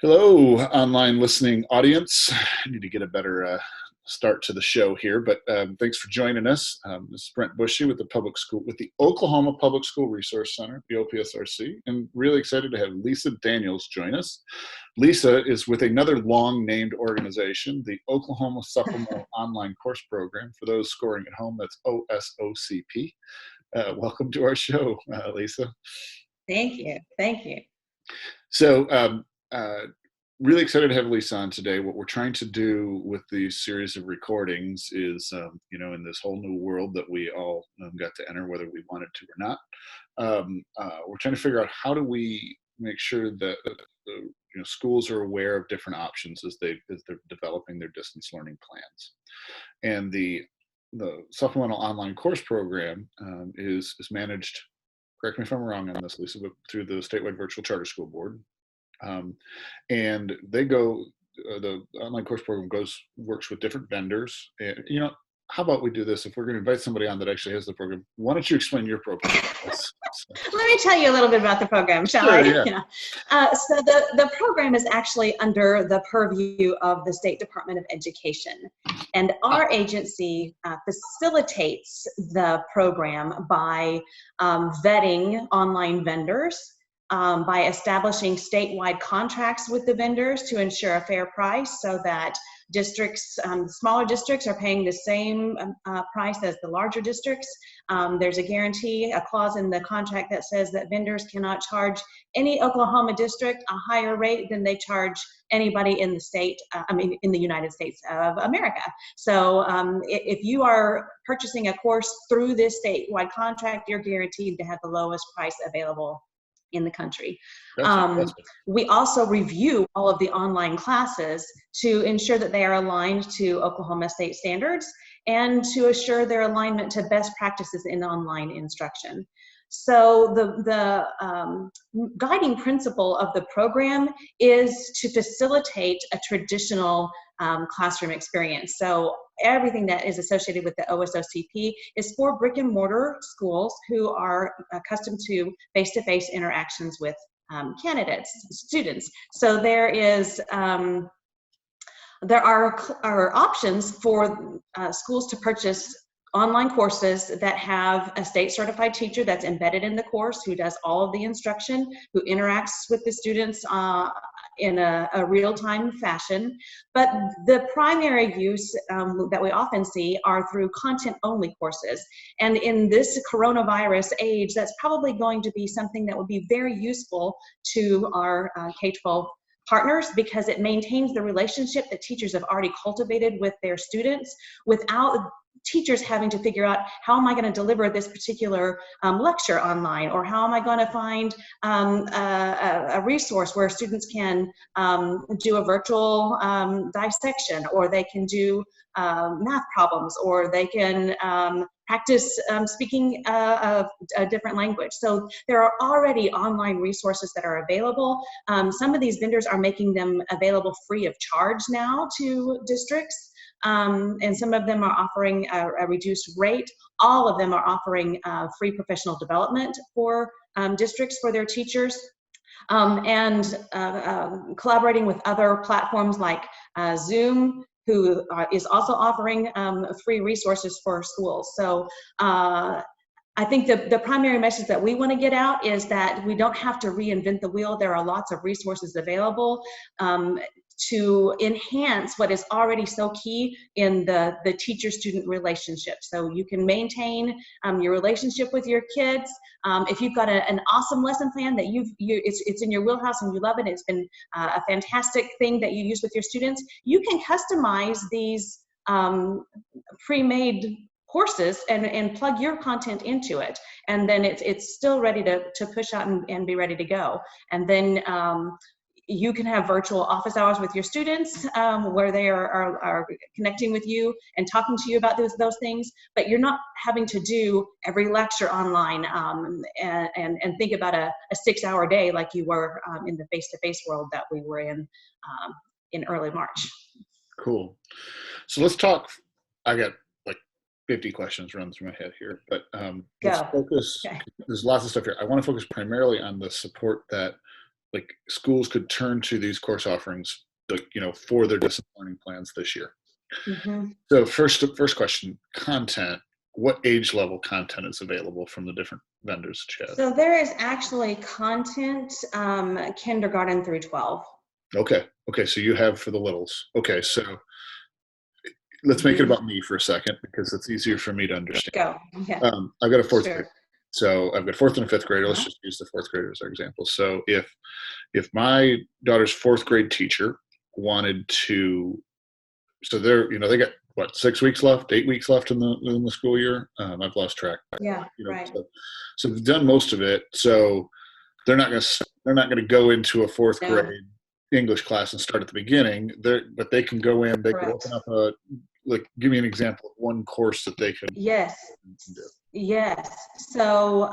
Hello, online listening audience. I need to get a better start to the show here, but thanks for joining us. This is Brent Bushy with the Oklahoma Public School Resource Center, the OPSRC, and really excited to have Lisa Daniels join us. Lisa is with another long-named organization, the Oklahoma Supplemental Online Course Program. For those scoring at home, that's OSOCP. Welcome to our show, Lisa. Thank you. Thank you. So, really excited to have Lisa on today. What we're trying to do with these series of recordings is, in this whole new world that we all got to enter, whether we wanted to or not, we're trying to figure out how do we make sure that schools are aware of different options as they're developing their distance learning plans. And the supplemental online course program is managed, correct me if I'm wrong on this, Lisa, but through the Statewide Virtual Charter School Board. And they go, the online course program works with different vendors. And, how about we do this? If we're going to invite somebody on that actually has the program, why don't you explain your program? Let me tell you a little bit about the program, shall I? Yeah. So the program is actually under the purview of the State Department of Education. And our agency facilitates the program by vetting online vendors, by establishing statewide contracts with the vendors to ensure a fair price so that districts, smaller districts are paying the same price as the larger districts. There's a guarantee, a clause in the contract that says that vendors cannot charge any Oklahoma district a higher rate than they charge anybody in the state, in the United States of America. So if you are purchasing a course through this statewide contract, you're guaranteed to have the lowest price available in the country. We also review all of the online classes to ensure that they are aligned to Oklahoma state standards and to assure their alignment to best practices in online instruction. So the guiding principle of the program is to facilitate a traditional classroom experience. So everything that is associated with the OSOCP is for brick and mortar schools who are accustomed to face-to-face interactions with students. So there are options for schools to purchase online courses that have a state certified teacher that's embedded in the course, who does all of the instruction, who interacts with the students in a real-time fashion. But the primary use that we often see are through content-only courses. And in this coronavirus age, that's probably going to be something that would be very useful to our K-12 partners, because it maintains the relationship that teachers have already cultivated with their students without teachers having to figure out, how am I going to deliver this particular lecture online, or how am I going to find a resource where students can do a virtual dissection, or they can do math problems, or they can practice speaking a different language. So there are already online resources that are available. Some of these vendors are making them available free of charge now to districts. And some of them are offering a reduced rate. All of them are offering free professional development for districts, for their teachers, and collaborating with other platforms like Zoom, who is also offering free resources for schools. So I think the primary message that we want to get out is that we don't have to reinvent the wheel. There are lots of resources available to enhance what is already so key in the teacher-student relationship. So you can maintain your relationship with your kids. If you've got an awesome lesson plan that it's in your wheelhouse and you love it, it's been a fantastic thing that you use with your students, you can customize these pre-made courses and plug your content into it, and then it's still ready to push out and be ready to go. And then you can have virtual office hours with your students where they are connecting with you and talking to you about those things, but you're not having to do every lecture online and think about a 6-hour day like you were in the face-to-face world that we were in early March. Cool. So let's talk. I got like 50 questions run through my head here, but let's focus. Okay. There's lots of stuff here. I want to focus primarily on the support that like schools could turn to these course offerings, like, for their distance learning plans this year. Mm-hmm. So first question, content. What age level content is available from the different vendors that you have? So there is actually content kindergarten through 12. Okay. So you have for the littles. Okay. So let's make it Mm-hmm. about me for a second because it's easier for me to understand. Go. Yeah. I've got a fourth grade. Sure. So I've got fourth and a fifth grader. Let's Uh-huh. just use the fourth grader as our example. So if my daughter's fourth grade teacher wanted to, so they got what, 6 weeks left, 8 weeks left in the school year. I've lost track. Yeah. Right. So they've done most of it. So they're not going to go into a fourth No. grade English class and start at the beginning. But they can go in. They could Correct. open up give me an example of one course that they could. Yes. Do. Yes. So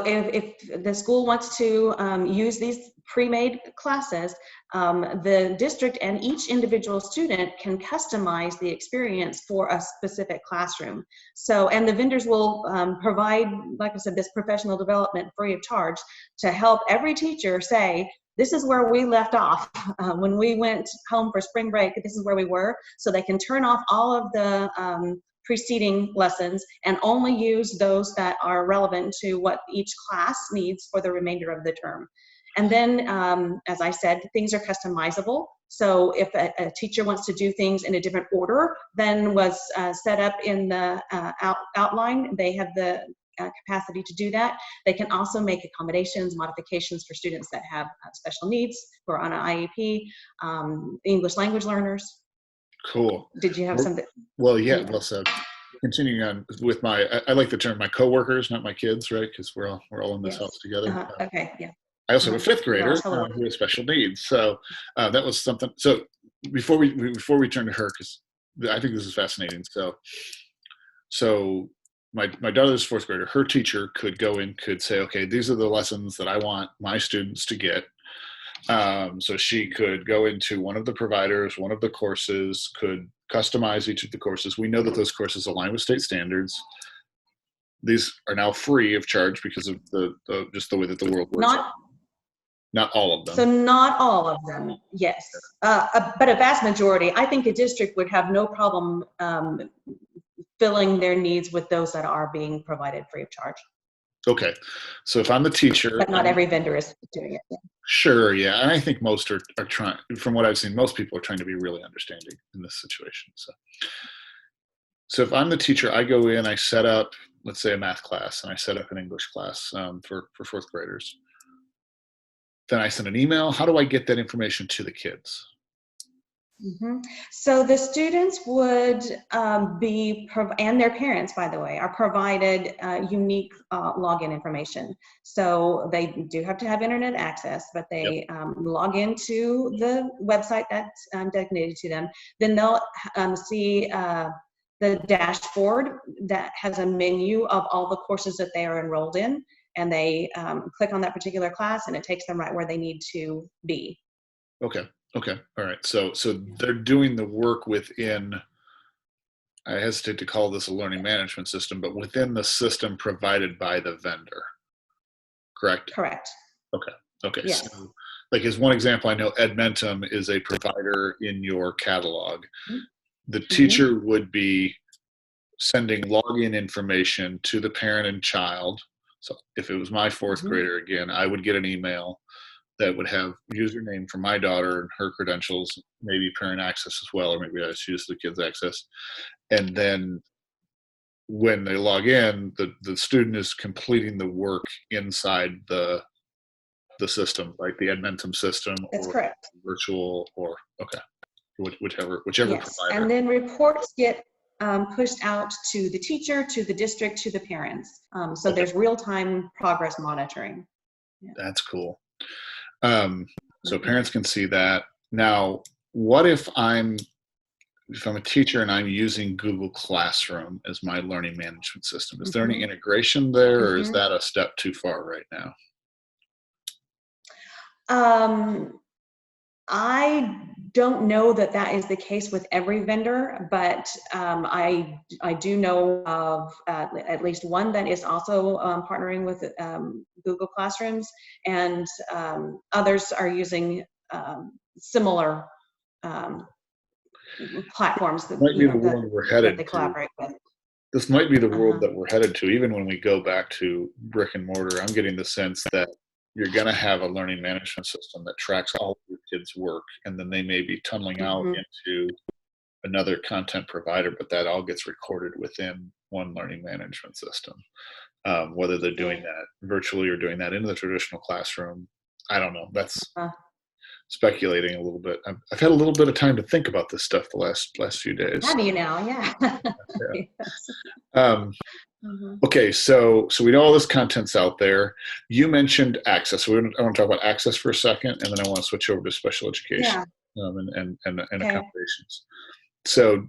if the school wants to use these pre-made classes, the district and each individual student can customize the experience for a specific classroom. So, and the vendors will provide, like I said, this professional development free of charge to help every teacher say, this is where we left off. When we went home for spring break, this is where we were. So they can turn off all of the preceding lessons and only use those that are relevant to what each class needs for the remainder of the term. And then, as I said, things are customizable. So if a teacher wants to do things in a different order than was set up in the outline, they have the capacity to do that. They can also make accommodations, modifications for students that have special needs, who are on an IEP, English language learners. Cool. Did you have something? Well, yeah. Well, so continuing on with I like the term my coworkers, not my kids, right? Because we're all in this house together. Okay. Yeah. I also have a fifth grader Hello. who has special needs. So that was something. So before we turn to her, because I think this is fascinating. So my daughter's fourth grader, her teacher could go in, could say, okay, these are the lessons that I want my students to get. So she could go into one of the providers, one of the courses, could customize each of the courses. We know that those courses align with state standards. These are now free of charge because of just the way that the world works. Not all of them. So not all of them, yes. But a vast majority. I think a district would have no problem filling their needs with those that are being provided free of charge. Okay. So if I'm the teacher. But not every vendor is doing it. Yeah. Sure, yeah. And I think most are trying, from what I've seen, most people are trying to be really understanding in this situation. So if I'm the teacher, I go in, I set up, let's say, a math class, and I set up an English class for fourth graders. Then I send an email. How do I get that information to the kids? Mm-hmm. So the students would and their parents, by the way, are provided unique login information. So they do have to have internet access, but they log into the website that's designated to them. Then they'll see the dashboard that has a menu of all the courses that they are enrolled in, and they click on that particular class, and it takes them right where they need to be. Okay. All right. So they're doing the work within, I hesitate to call this a learning management system, but within the system provided by the vendor. Correct? Correct. Okay. Yes. So, like, as one example, I know Edmentum is a provider in your catalog. Mm-hmm. The teacher would be sending login information to the parent and child. So if it was my fourth grader, again, I would get an email that would have username for my daughter and her credentials, maybe parent access as well, or maybe I just use the kids' access. And then when they log in, the student is completing the work inside the system, like the Edmentum system. That's or correct. Virtual or, whichever yes. provider. And then reports get pushed out to the teacher, to the district, to the parents. So there's real-time progress monitoring. Yeah. That's cool. So parents can see that. Now, what if I'm a teacher and I'm using Google Classroom as my learning management system? Is there any integration there, or is that a step too far right now? I don't know that that is the case with every vendor, but I do know of at least one that is also partnering with Google Classrooms, and others are using similar um, platforms that, Might be the world we're that headed they to. collaborate with. This might be the world Uh-huh. that we're headed to. Even when we go back to brick and mortar, I'm getting the sense that you're going to have a learning management system that tracks all of your kids' work, and then they may be tunneling out Mm-hmm. into another content provider, but that all gets recorded within one learning management system. Whether they're doing that virtually or doing that in the traditional classroom, I don't know. That's Uh, speculating a little bit. I've had a little bit of time to think about this stuff the last few days. have you now? Yeah. Yeah. Yes. Um, Mm-hmm. okay, so we know all this content's out there. You mentioned access. So I want to talk about access for a second, and then I want to switch over to special education Yeah. and Okay. accommodations. So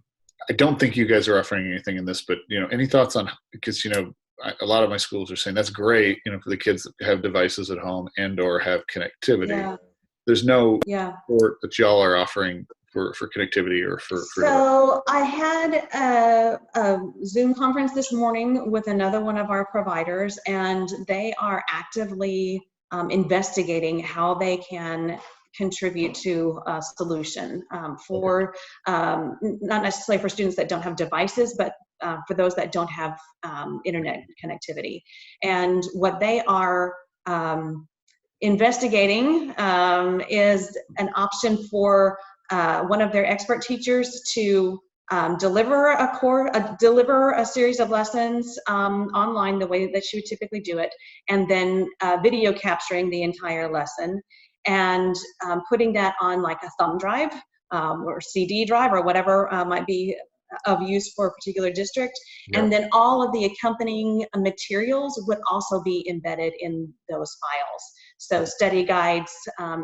I don't think you guys are offering anything in this, but any thoughts on, because a lot of my schools are saying that's great, for the kids that have devices at home and or have connectivity. Yeah. There's no Yeah. support that y'all are offering for connectivity or for So I had a Zoom conference this morning with another one of our providers, and they are actively investigating how they can contribute to a solution for not necessarily for students that don't have devices, but for those that don't have internet connectivity. And what they are investigating is an option for one of their expert teachers to deliver a series of lessons online the way that she would typically do it, and then video capturing the entire lesson and putting that on like a thumb drive or CD drive or whatever might be of use for a particular district. Yep. And then all of the accompanying materials would also be embedded in those files. So study guides,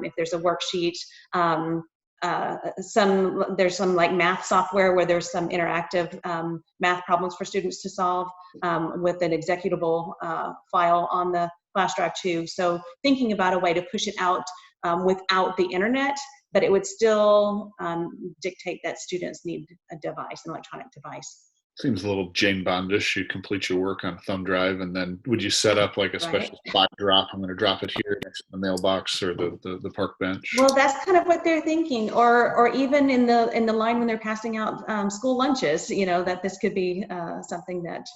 if there's a worksheet, there's some like math software where there's some interactive math problems for students to solve with an executable file on the flash drive too. So thinking about a way to push it out without the internet, but it would still dictate that students need a device, an electronic device. Seems a little Jane Bondish. You complete your work on a thumb drive, and then would you set up like a special spot drop? I'm going to drop it here next to the mailbox or the park bench. Well, that's kind of what they're thinking, or even in the line when they're passing out school lunches. That this could be something that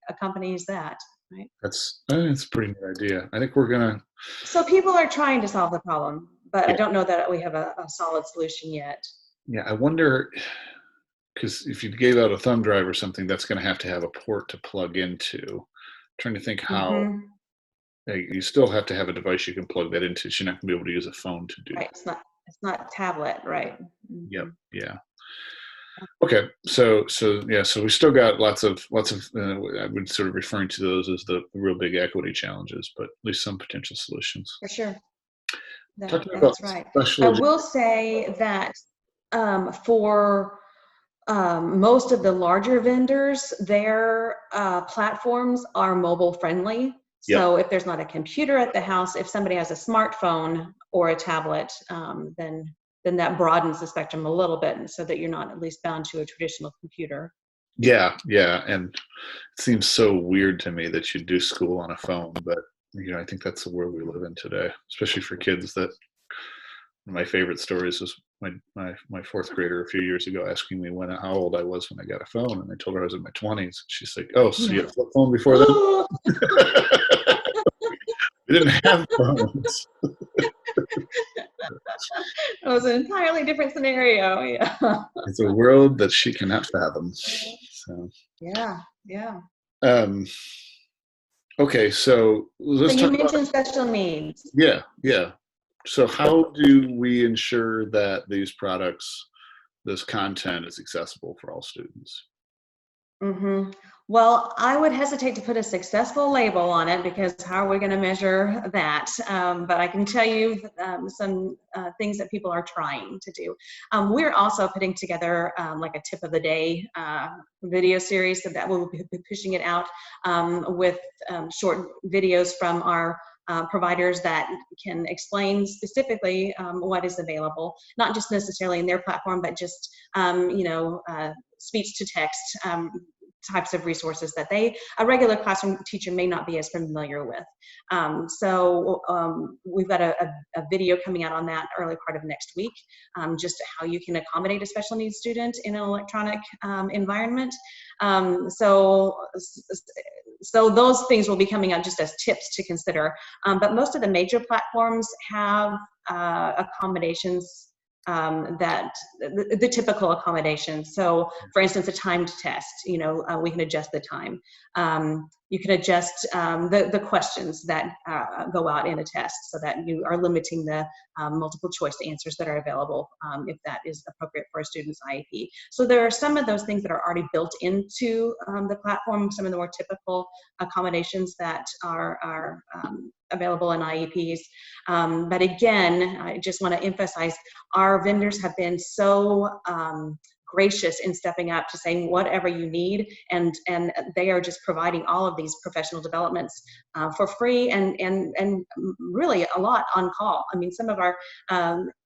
accompanies that. Right. That's a pretty neat idea. I think we're gonna. So people are trying to solve the problem, but I don't know that we have a solid solution yet. Yeah, I wonder, because if you gave out a thumb drive or something, that's going to have a port to plug into. I'm trying to think how. You still have to have a device you can plug that into. So you're not going to be able to use a phone to do. Right. It's not tablet, right? Yep. Yeah. Okay. So we still got lots of. I would sort of referring to those as the real big equity challenges, but at least some potential solutions. For sure. That's right. I will say that for most of the larger vendors, their platforms are mobile friendly. So if there's not a computer at the house, if somebody has a smartphone or a tablet, then that broadens the spectrum a little bit, so that you're not at least bound to a traditional computer. Yeah, and it seems so weird to me that you do school on a phone, but I think that's the world we live in today, especially for kids. That one of my favorite stories was my fourth grader a few years ago asking me how old I was when I got a phone, and I told her I was in my 20s. She's like, "Oh, so you had a flip phone before then?" We didn't have phones. It was an entirely different scenario. Yeah. It's a world that she cannot fathom. So. Yeah. Okay, so let's So you talk mentioned special needs. Yeah. So how do we ensure that these products, this content, is accessible for all students? Mm-hmm. Well, I would hesitate to put a successful label on it, because how are we going to measure that? But I can tell you some things that people are trying to do. We're also putting together like a tip of the day video series, so that we'll be pushing it out with short videos from our providers that can explain specifically what is available, not just necessarily in their platform, but just speech to text types of resources that a regular classroom teacher may not be as familiar with. So we've got a video coming out on that early part of next week, just how you can accommodate a special needs student in an electronic environment. So those things will be coming out just as tips to consider. But most of the major platforms have accommodations that the typical accommodations. So for instance, a timed test, we can adjust the time. You can adjust the questions that go out in a test so that you are limiting the multiple choice answers that are available if that is appropriate for a student's IEP. So there are some of those things that are already built into the platform, some of the more typical accommodations that are available in IEPs. But again, I just want to emphasize, our vendors have been so gracious in stepping up to saying whatever you need, and they are just providing all of these professional developments for free and really a lot on call. I mean, some of our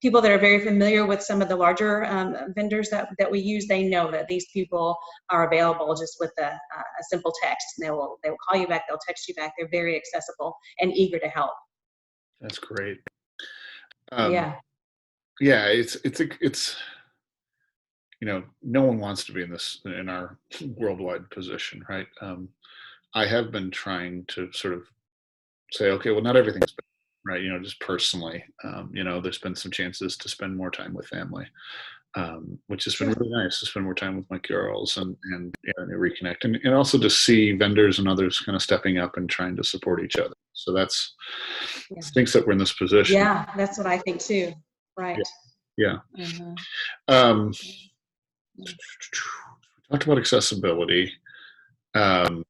people that are very familiar with some of the larger vendors that we use, they know that these people are available just with a simple text. And they will call you back, they'll text you back. They're very accessible and eager to help. That's great. Yeah, it's no one wants to be in our worldwide position, right? I have been trying to sort of say, okay, well, not everything's been right, just personally. There's been some chances to spend more time with family, which has been really nice to spend more time with my girls and reconnect, and also to see vendors and others kind of stepping up and trying to support each other. So that's stinks that we're in this position. Yeah, that's what I think too. Right. Yeah. Mm-hmm. We talked about accessibility. And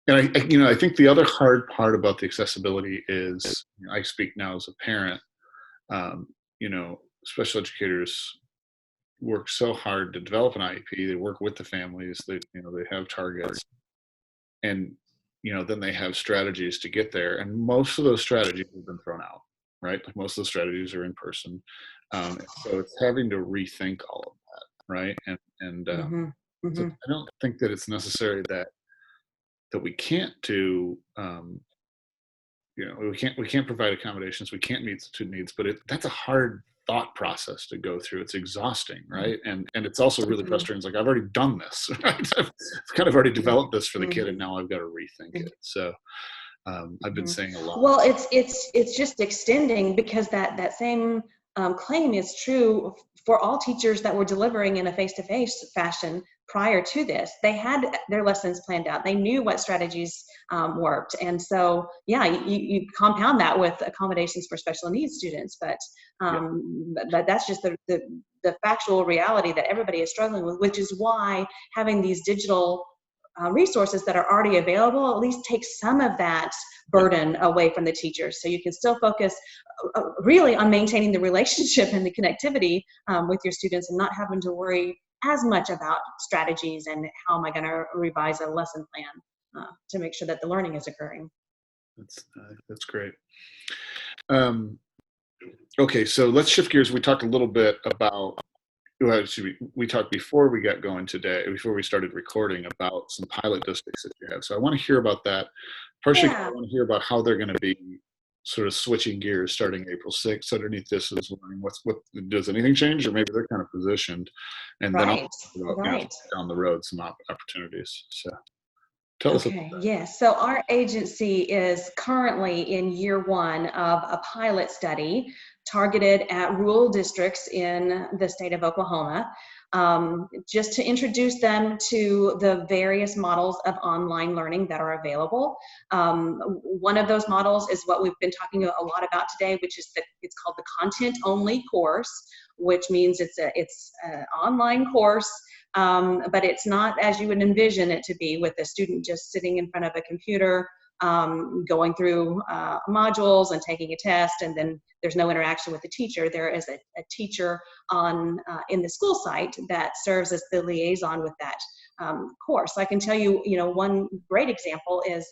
I think the other hard part about the accessibility is, I speak now as a parent, special educators work so hard to develop an IEP. They work with the families, they have targets, and, then they have strategies to get there. And most of those strategies have been thrown out, right? Like most of those strategies are in person. So it's having to rethink all of that. Right. So I don't think that it's necessary that we can't do, we can't provide accommodations. We can't meet student needs, but that's a hard thought process to go through. It's exhausting. Right. And it's also really frustrating. It's like, I've already done this, right? I've kind of already developed this for the kid, and now I've got to rethink it. So I've been saying a lot. Well, it's just extending, because that same claim is true for all teachers that were delivering in a face-to-face fashion prior to this. They had their lessons planned out. They knew what strategies worked. And so, you compound that with accommodations for special needs students. But that's just the factual reality that everybody is struggling with, which is why having these digital resources that are already available at least take some of that burden away from the teachers, so you can still focus really on maintaining the relationship and the connectivity with your students, and not having to worry as much about strategies and how am I going to revise a lesson plan to make sure that the learning is occurring. That's great. Okay, so let's shift gears. We talked a little bit about, we talked before we got going today, before we started recording, about some pilot districts that you have. So I want to hear about that. Partially, I want to hear about how they're going to be sort of switching gears starting April 6th. Underneath this is learning what does anything change, or maybe they're kind of positioned, and then I'll talk about down the road some opportunities. So tell us about that. Yes. So our agency is currently in year one of a pilot study targeted at rural districts in the state of Oklahoma, just to introduce them to the various models of online learning that are available. One of those models is what we've been talking a lot about today, which is it's called the content-only course, which means it's an online course, but it's not as you would envision it to be, with a student just sitting in front of a computer, going through modules and taking a test, and then there's no interaction with the teacher. There is a teacher in the school site that serves as the liaison with that course. So I can tell you, one great example is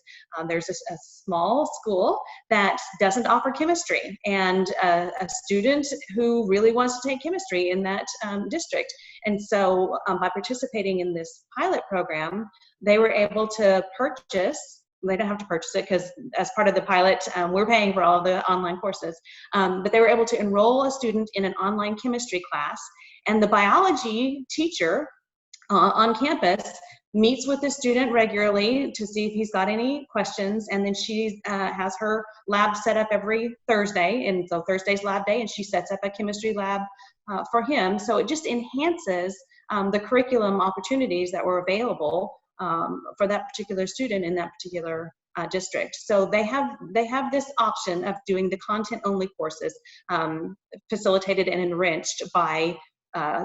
there's a small school that doesn't offer chemistry, and a student who really wants to take chemistry in that district. And so by participating in this pilot program, they were able to purchase, they don't have to purchase it because as part of the pilot, we're paying for all the online courses, but they were able to enroll a student in an online chemistry class, and the biology teacher on campus meets with the student regularly to see if he's got any questions, and then she has her lab set up every Thursday, and so Thursday's lab day, and she sets up a chemistry lab for him. So it just enhances the curriculum opportunities that were available for that particular student in that particular district. So they have this option of doing the content-only courses facilitated and enriched by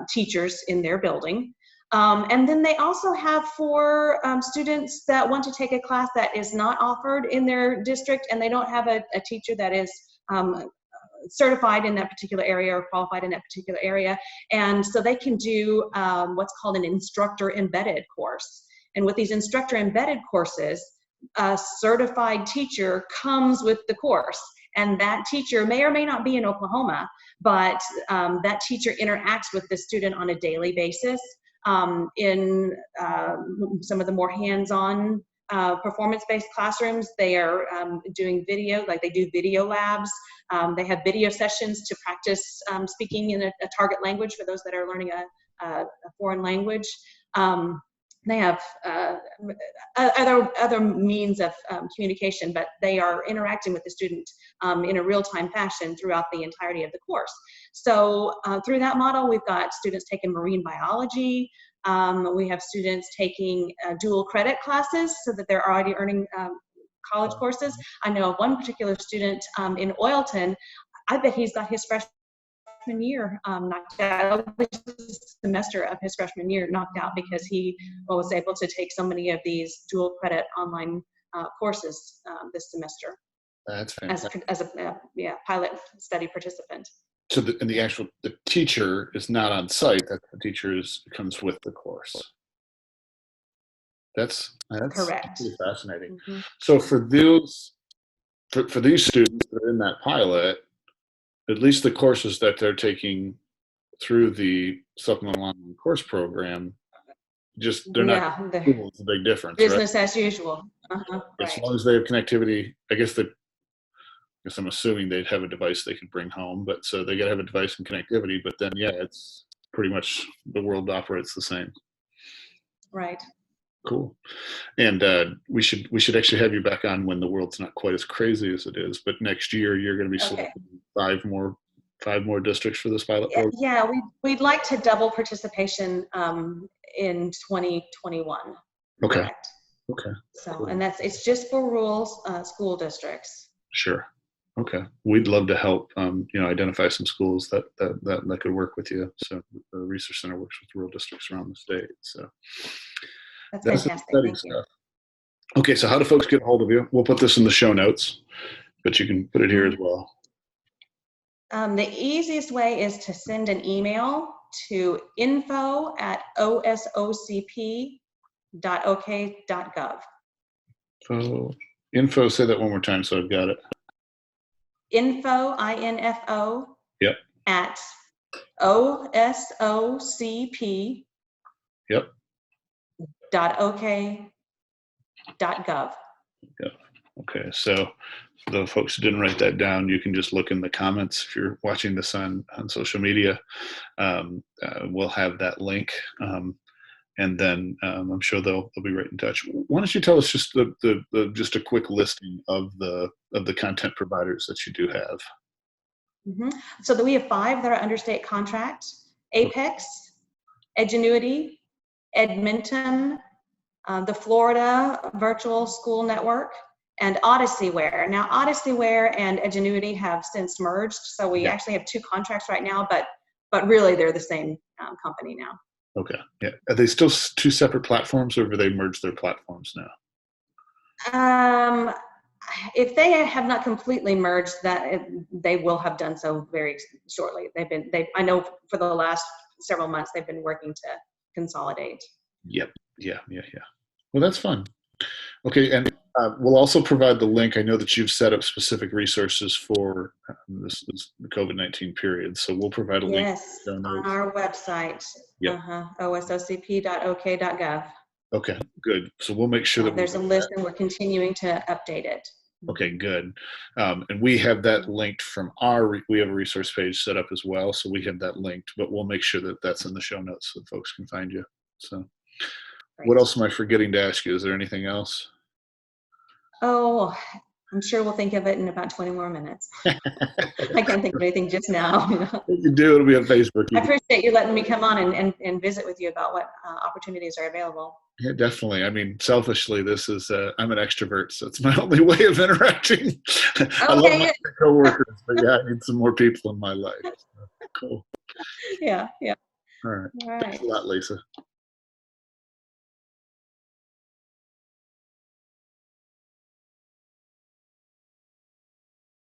teachers in their building. And then they also have for students that want to take a class that is not offered in their district, and they don't have a teacher that is certified in that particular area or qualified in that particular area. And so they can do what's called an instructor embedded course. And with these instructor embedded courses, a certified teacher comes with the course. And that teacher may or may not be in Oklahoma, but that teacher interacts with the student on a daily basis in some of the more hands-on performance-based classrooms. They are doing video, like they do video labs. They have video sessions to practice speaking in a target language for those that are learning a foreign language. They have other means of communication, but they are interacting with the student in a real-time fashion throughout the entirety of the course. So through that model, we've got students taking marine biology. We have students taking dual credit classes so that they're already earning college courses. I know of one particular student in Oilton. I bet he's got his freshman year knocked out, the semester of his freshman year knocked out because he was able to take so many of these dual credit online courses this semester. That's fantastic. As a pilot study participant. So the teacher is not on site. That the teacher comes with the course. That's correct. Pretty fascinating. Mm-hmm. So for these students that are in that pilot, at least the courses that they're taking through the supplemental online course program, they're not. It's a big difference. Business right? as usual. As long as they have connectivity, I guess I'm assuming they'd have a device they could bring home, but so they got to have a device and connectivity. But then, it's pretty much the world operates the same. Right. Cool. And we should actually have you back on when the world's not quite as crazy as it is. But next year you're going to be selecting five more districts for this pilot program. Yeah, we'd like to double participation in 2021. Okay. Correct. Okay. So, cool. And it's just for rural school districts. Sure. Okay. We'd love to help, identify some schools that could work with you. So the Research Center works with rural districts around the state. So that's fantastic. Thank you. Okay. So how do folks get a hold of you? We'll put this in the show notes, but you can put it here as well. The easiest way is to send an email to info@osocp.ok.gov. So info, say that one more time so I've got it. Info, I-N-F-O, yep. at OSOCP. Yep. .ok.gov. Yeah. Okay. So the folks who didn't write that down, you can just look in the comments if you're watching this on social media. We'll have that link, and then I'm sure they'll be right in touch. Why don't you tell us just just a quick listing of the content providers that you do have? Mm-hmm. So that we have 5 that are under state contract: Apex, Edgenuity, Edmonton, the Florida Virtual School Network, and Odysseyware. Now, Odysseyware and Edgenuity have since merged, so we actually have 2 contracts right now, but really they're the same company now. Okay. Yeah. Are they still 2 separate platforms, or have they merged their platforms now? If they have not completely merged, they will have done so very shortly. I know for the last several months they've been working to consolidate. Yep. Yeah. Yeah. Yeah. Well, that's fun. Okay, and we'll also provide the link. I know that you've set up specific resources for this the COVID-19 period, so we'll provide a link Yes, in the show on notes. our website, Yep. osocp.ok.gov. Okay, good. So we'll make sure Yeah, that we there's a list, and we're continuing to update it. okay, good. And we have that linked from we have a resource page set up as well, so we have that linked, but we'll make sure that that's in the show notes so folks can find you. So what Great. else am I forgetting to ask you? Is there anything else? Oh, I'm sure we'll think of it in about 20 more minutes. I can't think of anything just now. If you do, it'll be on Facebook. I appreciate you letting me come on and visit with you about what opportunities are available. Yeah, definitely. I mean, selfishly, this is I'm an extrovert, so it's my only way of interacting. I love my Okay. coworkers, but yeah, I need some more people in my life. So, cool. Yeah, yeah. All right. All Thanks right. a lot, Lisa.